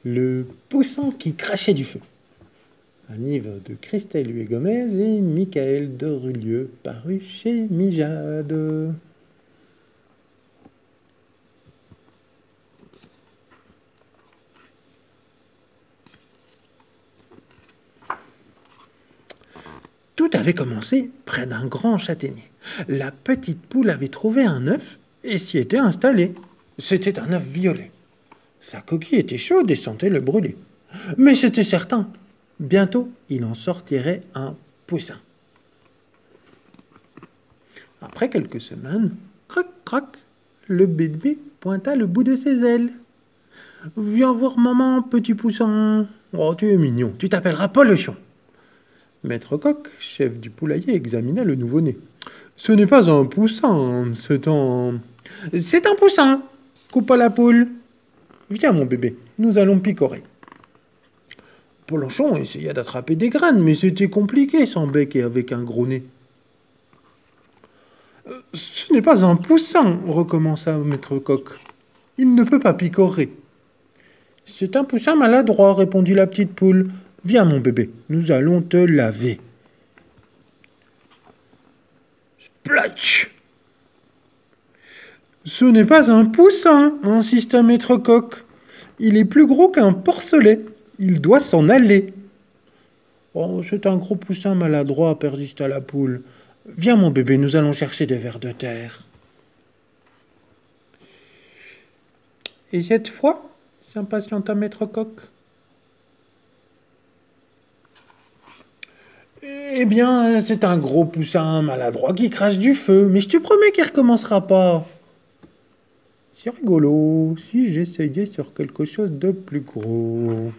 Le poussin qui crachait du feu. Un livre de Christelle Huet-Gomez et Michael Derulieu, paru chez Mijade. Tout avait commencé près d'un grand châtaignier. La petite poule avait trouvé un œuf et s'y était installée. C'était un œuf violet. Sa coquille était chaude et sentait le brûler. Mais c'était certain, bientôt il en sortirait un poussin. Après quelques semaines, crac, crac, le bébé pointa le bout de ses ailes. « Viens voir maman, petit poussin. Oh, tu es mignon, tu t'appelleras Polochon. » Maître Coq, chef du poulailler, examina le nouveau-né. « Ce n'est pas un poussin, c'est un... »« C'est un poussin, coupa la poule. Viens, mon bébé, nous allons picorer. » Polochon essaya d'attraper des graines, mais c'était compliqué sans bec et avec un gros nez. « Ce n'est pas un poussin, recommença Maître Coq. Il ne peut pas picorer. »« C'est un poussin maladroit, répondit la petite poule. Viens, mon bébé, nous allons te laver. » Splatch !« Ce n'est pas un poussin, insista Maître Coq. Il est plus gros qu'un porcelet. Il doit s'en aller. »« Oh, c'est un gros poussin maladroit, persista la poule. Viens, mon bébé, nous allons chercher des vers de terre. » Et cette fois, s'impatienta Maître Coq. Eh bien, c'est un gros poussin maladroit qui crache du feu, mais je te promets qu'il ne recommencera pas. C'est rigolo, si j'essayais sur quelque chose de plus gros.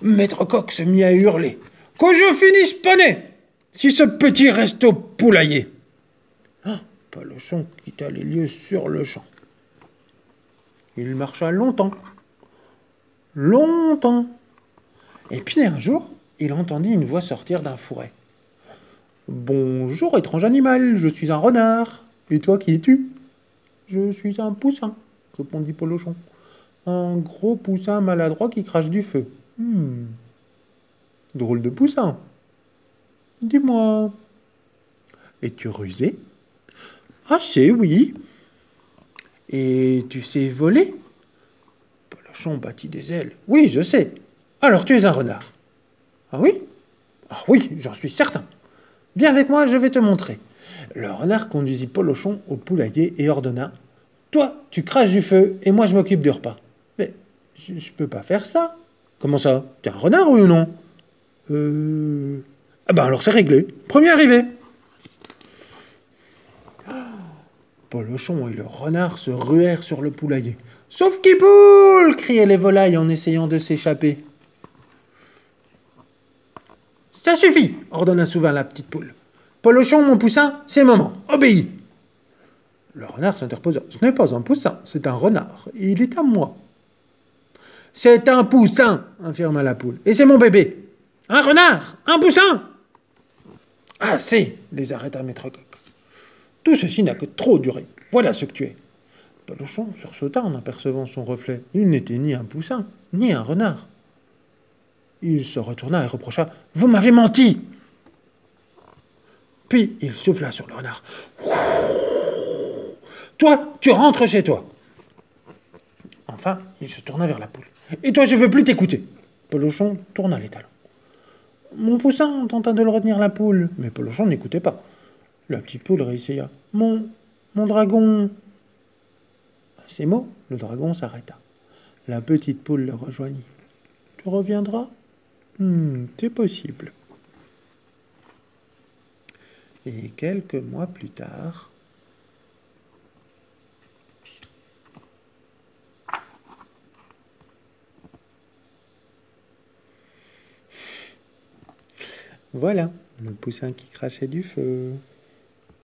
Maître Coq se mit à hurler. « Que je finisse pané, si ce petit reste au poulailler !» Ah, Polochon quitta les lieux sur le champ. Il marcha longtemps. Longtemps. Et puis un jour, il entendit une voix sortir d'un fourré. « Bonjour, étrange animal, je suis un renard. Et toi, qui es-tu ?»« Je suis un poussin, » répondit Polochon. « Un gros poussin maladroit qui crache du feu. »« Drôle de poussin. Dis-moi, es-tu rusé ?»« Assez, oui. »« Et tu sais voler ?» Polochon battit des ailes. « Oui, je sais. Alors tu es un renard. »« Ah oui ? Ah oui, j'en suis certain. Viens avec moi, je vais te montrer. » Le renard conduisit Polochon au poulailler et ordonna. « Toi, tu craches du feu et moi je m'occupe du repas. »« Mais je peux pas faire ça. »« Comment ça ? T'es un renard, oui ou non ? » Ah ben alors c'est réglé. Premier arrivé. Polochon et le renard se ruèrent sur le poulailler. « Sauf qui poule !» criaient les volailles en essayant de s'échapper. « Ça suffit !» ordonna soudain la petite poule. « Polochon, mon poussin, c'est maman. Obéis !» Le renard s'interposa. « Ce n'est pas un poussin, c'est un renard. Il est à moi. »« C'est un poussin !» affirma la poule. « Et c'est mon bébé. »« Un renard ! Un poussin !»« Assez !» les arrêta Maître Coq. « Tout ceci n'a que trop duré. Voilà ce que tu es. » Polochon sursauta en apercevant son reflet. Il n'était ni un poussin, ni un renard. Il se retourna et reprocha. « Vous m'avez menti !» Puis il souffla sur le renard. « Toi, tu rentres chez toi. » Enfin, il se tourna vers la poule. « Et toi, je ne veux plus t'écouter. » Polochon tourna les talons. Mon poussin tenta de le retenir la poule, mais Polochon n'écoutait pas. La petite poule réessaya. « Mon dragon !» À ces mots, le dragon s'arrêta. La petite poule le rejoignit. « Tu reviendras ? C'est possible. » Et quelques mois plus tard... Voilà, le poussin qui crachait du feu.